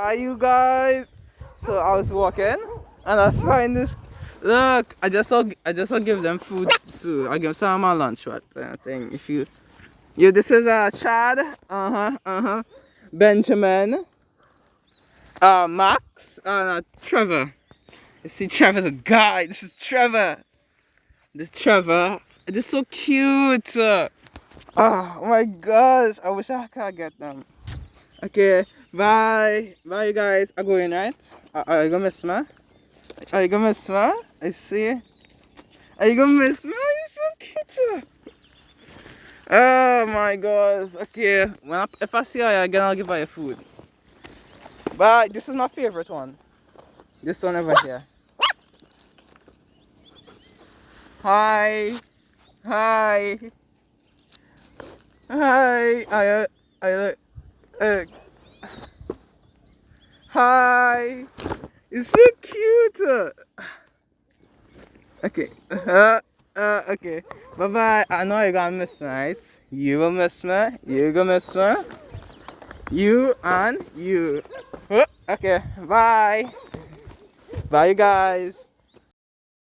Hi, you guys. So I was walking and I find this. Look, I just saw give them food. So I give some my lunch. What thing? If you, this is Chad. Benjamin. Max. Trevor. You see Trevor, the guy. This is Trevor. This Trevor. This is so cute. Oh my gosh. I wish I could get them. Okay, bye. Bye, you guys. I'm going, right? Are you gonna miss me? Are you gonna miss me? I see. Are you gonna miss me? You're so cute. Oh my gosh. Okay, if I see her again, I'll give her your food. But this is my favorite one. This one over here. Hi. Hi. Hi. Uh, hi. It's so cute. Okay. Okay. Bye bye. I know you're gonna miss me, right? You will miss me. You gonna miss me. You and you. Okay. Bye. Bye, you guys.